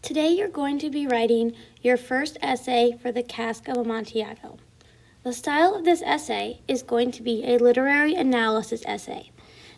Today you're going to be writing your first essay for the Cask of Amontillado. The style of this essay is going to be a literary analysis essay.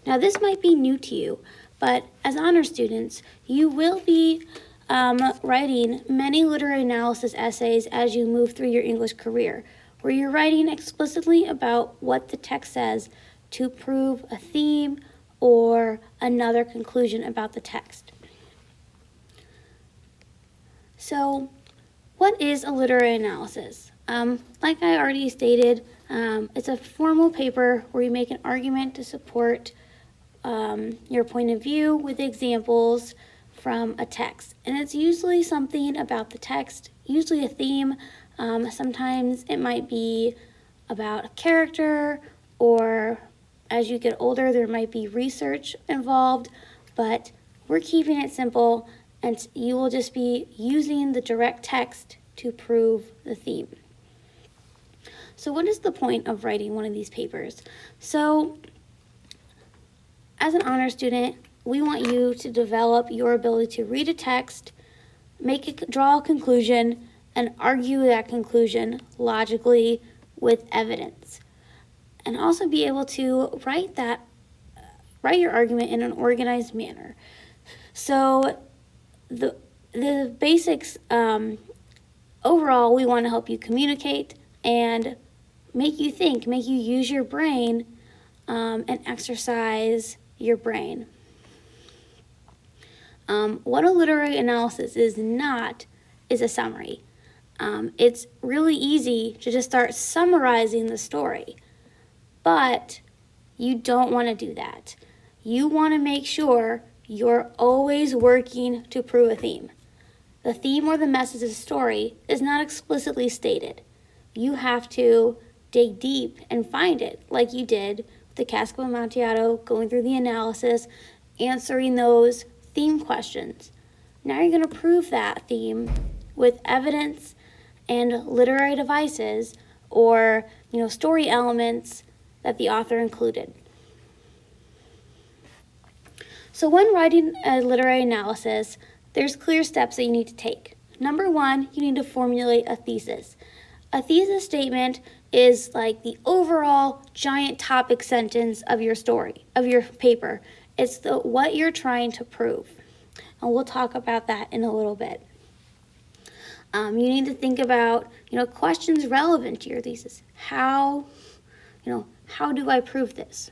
Now this might be new to you, but as honor students, you will be writing many literary analysis essays as you move through your English career, where you're writing explicitly about what the text says to prove a theme or another conclusion about the text. So, what is a literary analysis? Like I already stated, it's a formal paper where you make an argument to support your point of view with examples from a text. And it's usually something about the text, usually a theme. Sometimes it might be about a character, or as you get older, there might be research involved, but we're keeping it simple, and you will just be using the direct text to prove the theme. So what is the point of writing one of these papers? So as an honor student, we want you to develop your ability to read a text, draw a conclusion, and argue that conclusion logically with evidence. And also be able to write your argument in an organized manner. So the basics, overall, we want to help you communicate and make you think, make you use your brain and exercise your brain. What a literary analysis is not is a summary. It's really easy to just start summarizing the story, but you don't want to do that. You want to make sure you're always working to prove a theme. The theme or the message of the story is not explicitly stated. You have to dig deep and find it, like you did with the Cask of Amontillado, going through the analysis, answering those theme questions. Now you're going to prove that theme with evidence and literary devices, or story elements that the author included. So when writing a literary analysis, there's clear steps that you need to take. Number one, you need to formulate a thesis. A thesis statement is like the overall giant topic sentence of your story, of your paper. It's what you're trying to prove. And we'll talk about that in a little bit. You need to think about, questions relevant to your thesis. How do I prove this?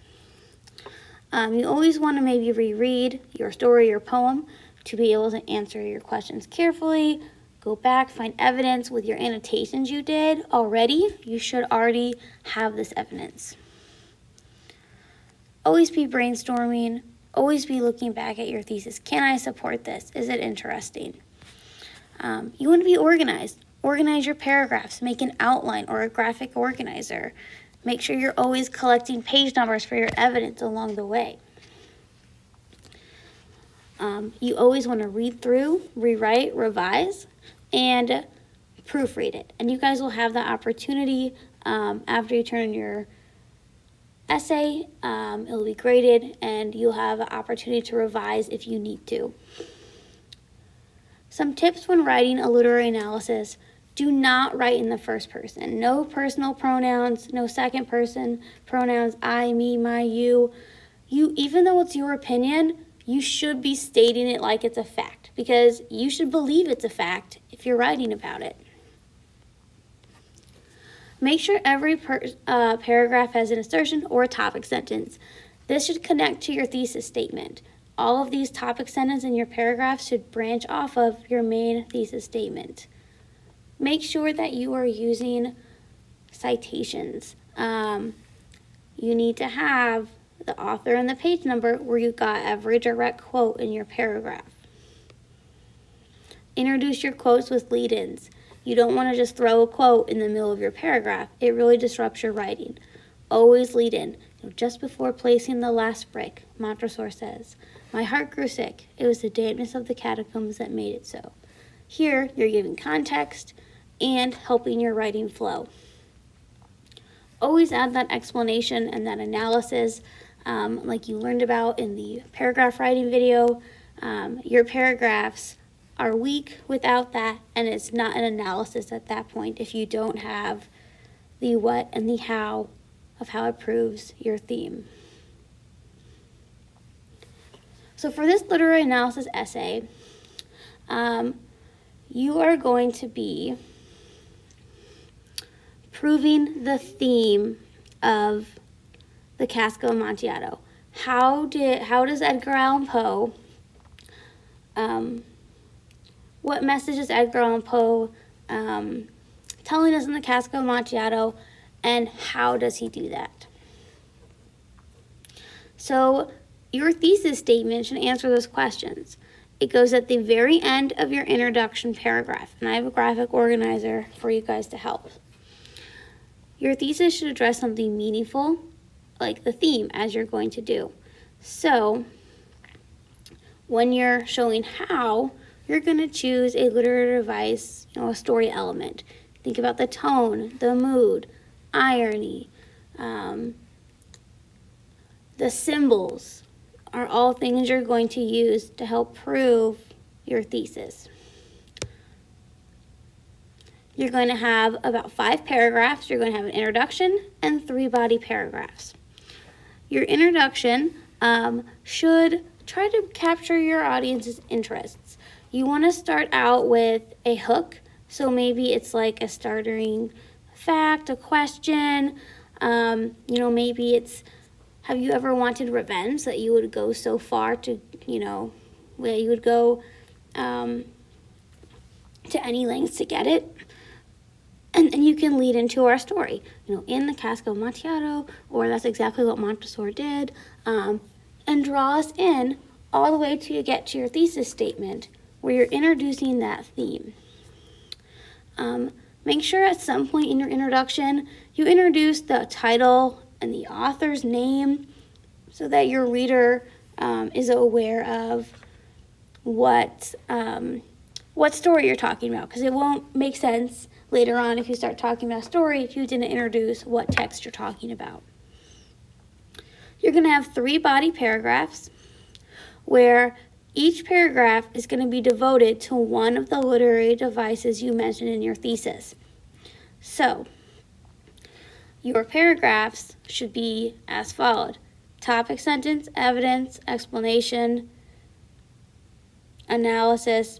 You always want to maybe reread your story or poem to be able to answer your questions carefully. Go back, find evidence with your annotations you did already. You should already have this evidence. Always be brainstorming. Always be looking back at your thesis. Can I support this? Is it interesting? You want to be organized. Organize your paragraphs. Make an outline or a graphic organizer. Make sure you're always collecting page numbers for your evidence along the way. You always want to read through, rewrite, revise, and proofread it. And you guys will have the opportunity after you turn in your essay. It'll be graded, and you'll have the opportunity to revise if you need to. Some tips when writing a literary analysis: do not write in the first person. No personal pronouns, no second person pronouns, I, me, my, you. Even though it's your opinion, you should be stating it like it's a fact, because you should believe it's a fact if you're writing about it. Make sure every paragraph has an assertion or a topic sentence. This should connect to your thesis statement. All of these topic sentences in your paragraphs should branch off of your main thesis statement. Make sure that you are using citations. You need to have the author and the page number where you got every direct quote in your paragraph. Introduce your quotes with lead-ins. You don't want to just throw a quote in the middle of your paragraph. It really disrupts your writing. Always lead in. Just before placing the last brick, Montresor says, "My heart grew sick. It was the dampness of the catacombs that made it so." Here, you're giving context and helping your writing flow. Always add that explanation and that analysis like you learned about in the paragraph writing video. Your paragraphs are weak without that, and it's not an analysis at that point if you don't have the what and the how of how it proves your theme. So for this literary analysis essay, you are going to be proving the theme of the Cask of Amontillado. How does Edgar Allan Poe, what message is Edgar Allan Poe telling us in the Cask of Amontillado, and how does he do that? So your thesis statement should answer those questions. It goes at the very end of your introduction paragraph, and I have a graphic organizer for you guys to help. Your thesis should address something meaningful, like the theme, as you're going to do. So when you're showing how, you're going to choose a literary device, a story element. Think about the tone, the mood, irony, the symbols are all things you're going to use to help prove your thesis. You're going to have about 5 paragraphs. You're going to have an introduction and 3 body paragraphs. Your introduction should try to capture your audience's interests. You want to start out with a hook, so maybe it's like a starting fact, a question, maybe it's, have you ever wanted revenge, that you would go so far to, where you would go to any lengths to get it. And then you can lead into our story, in the Cask of Amontillado, or that's exactly what Montessor did, and draw us in all the way to get to your thesis statement, where you're introducing that theme. Make sure at some point in your introduction, you introduce the title and the author's name so that your reader is aware of what story you're talking about, because it won't make sense later on if you start talking about a story if you didn't introduce what text you're talking about. You're going to have 3 body paragraphs where each paragraph is going to be devoted to one of the literary devices you mentioned in your thesis. So, your paragraphs should be as followed: topic sentence, evidence, explanation, analysis,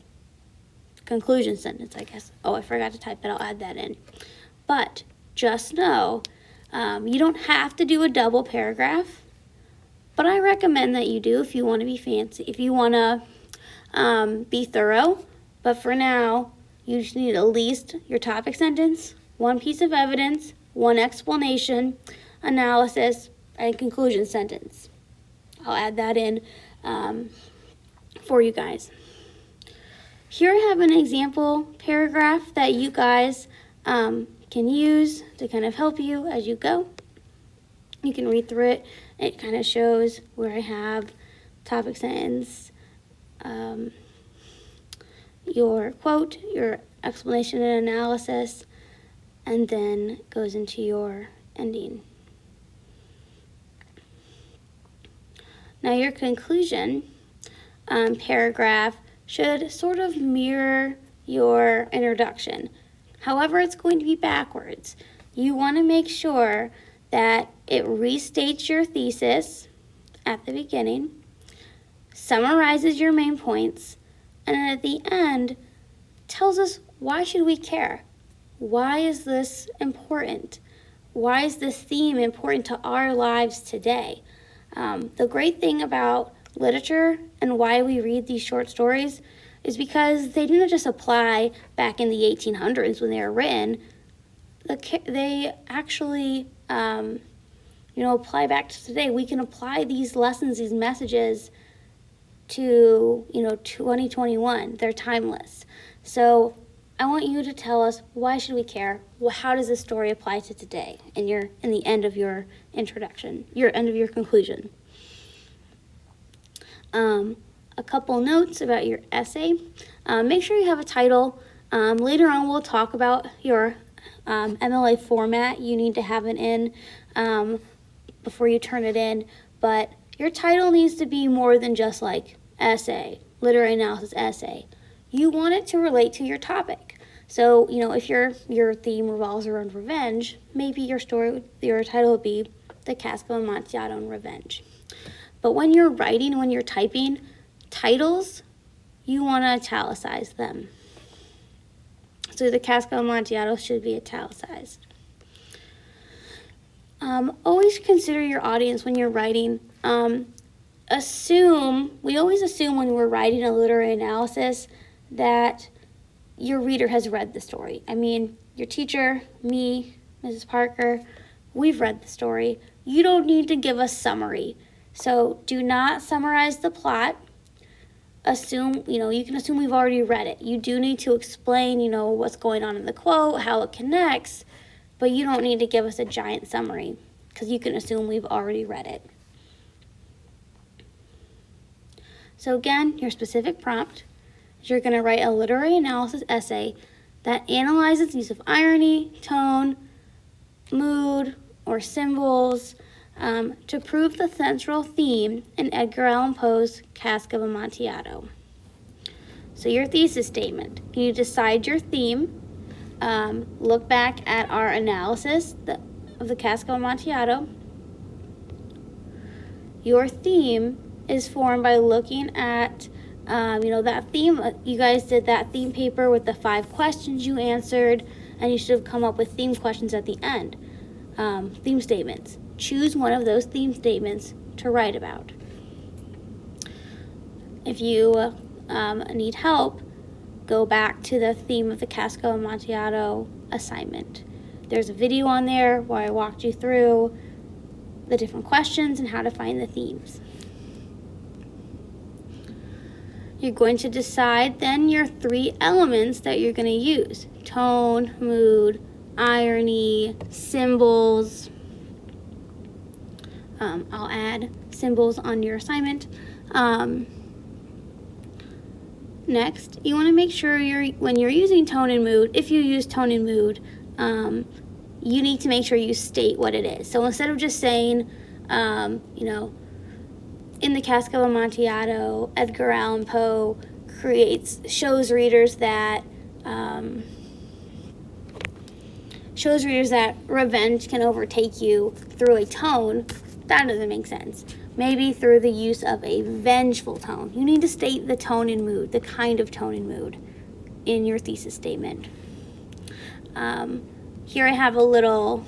conclusion sentence, I guess. Oh, I forgot to type it. I'll add that in. But just know, you don't have to do a double paragraph, but I recommend that you do if you want to be fancy, if you want to be thorough. But for now, you just need at least your topic sentence, 1 piece of evidence, 1 explanation, analysis, and conclusion sentence. I'll add that in for you guys. Here I have an example paragraph that you guys can use to kind of help you as you go. You can read through it. It kind of shows where I have topic sentence, your quote, your explanation and analysis, and then goes into your ending. Now your conclusion paragraph should sort of mirror your introduction. However, it's going to be backwards. You want to make sure that it restates your thesis at the beginning, summarizes your main points, and then at the end tells us, why should we care? Why is this important? Why is this theme important to our lives today? The great thing about literature and why we read these short stories is because they didn't just apply back in the 1800s when they were written. They actually, apply back to today. We can apply these lessons, these messages to, 2021. They're timeless. So I want you to tell us, why should we care? Well, how does this story apply to today? In the end of your introduction, your end of your conclusion. A couple notes about your essay. Make sure you have a title. Later on, we'll talk about your MLA format. You need to have it in before you turn it in. But your title needs to be more than just like essay, literary analysis essay. you want it to relate to your topic. So, if your theme revolves around revenge, maybe your title would be The Cask of Amontillado and Revenge. But when you're writing, when you're typing titles, you want to italicize them. So the Cask of Amontillado should be italicized. Always consider your audience when you're writing. We always assume when we're writing a literary analysis that your reader has read the story. I mean, your teacher, me, Mrs. Parker, we've read the story. You don't need to give a summary. So do not summarize the plot. You can assume we've already read it. You do need to explain, what's going on in the quote, how it connects, but you don't need to give us a giant summary because you can assume we've already read it. So again, your specific prompt is you're going to write a literary analysis essay that analyzes the use of irony, tone, mood, or symbols to prove the central theme in Edgar Allan Poe's Cask of Amontillado. So your thesis statement, you decide your theme, look back at our analysis of the Cask of Amontillado. Your theme is formed by looking at, that theme. You guys did that theme paper with the 5 questions you answered, and you should have come up with theme questions at the end, theme statements. Choose one of those theme statements to write about. If you need help, go back to the theme of the Cask of Amontillado assignment. There's a video on there where I walked you through the different questions and how to find the themes. You're going to decide then your 3 elements that you're going to use: tone, mood, irony, symbols. I'll add symbols on your assignment. Next, you want to make sure when you're using tone and mood, if you use tone and mood, you need to make sure you state what it is. So instead of just saying, in the Cask of Amontillado, Edgar Allan Poe shows readers that revenge can overtake you through a tone. That doesn't make sense. Maybe through the use of a vengeful tone. You need to state the tone and mood, the kind of tone and mood in your thesis statement. Here I have a little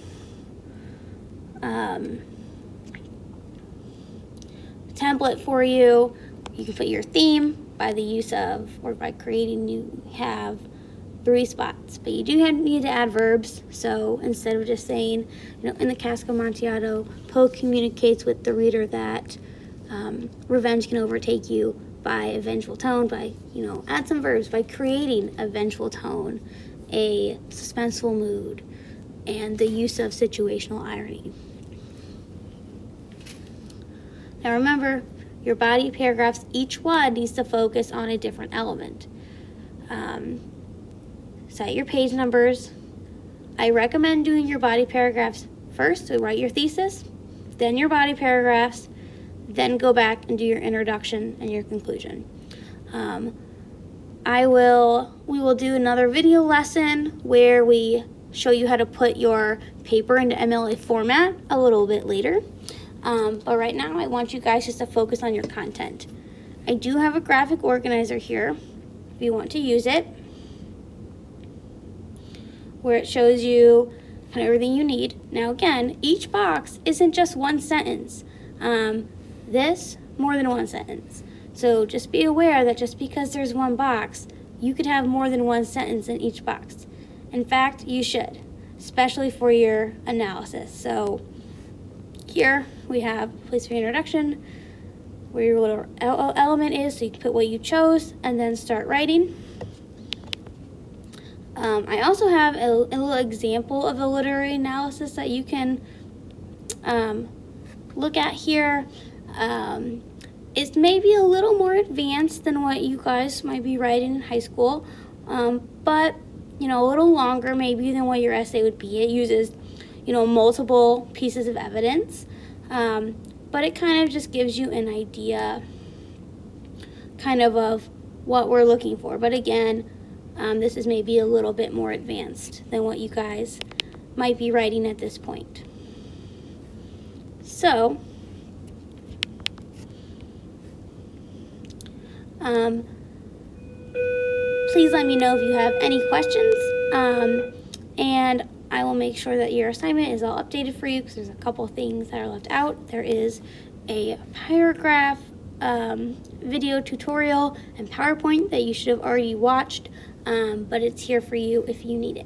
template for you. You can put your theme by the use of, or by creating, you have 3 spots, but you do need to add verbs. So instead of just saying, in the Cask of Amontillado, Poe communicates with the reader that revenge can overtake you by a vengeful tone, by, add some verbs, by creating a vengeful tone, a suspenseful mood, and the use of situational irony. Now remember, your body paragraphs, each one needs to focus on a different element. Set your page numbers. I recommend doing your body paragraphs first, so write your thesis, then your body paragraphs, then go back and do your introduction and your conclusion. We will do another video lesson where we show you how to put your paper into MLA format a little bit later. But right now I want you guys just to focus on your content. I do have a graphic organizer here if you want to use it, where it shows you kind of everything you need. Now again, each box isn't just one sentence. This, more than one sentence. So just be aware that just because there's one box, you could have more than one sentence in each box. In fact, you should, especially for your analysis. So here we have place for your introduction, where your little element is, so you can put what you chose and then start writing. I also have a little example of a literary analysis that you can look at here. It's maybe a little more advanced than what you guys might be writing in high school, but a little longer maybe than what your essay would be. It uses multiple pieces of evidence, but it kind of just gives you an idea of what we're looking for. But again, this is maybe a little bit more advanced than what you guys might be writing at this point. So, please let me know if you have any questions, and I will make sure that your assignment is all updated for you, because there's a couple things that are left out. There is a paragraph video tutorial and PowerPoint that you should have already watched, but it's here for you if you need it.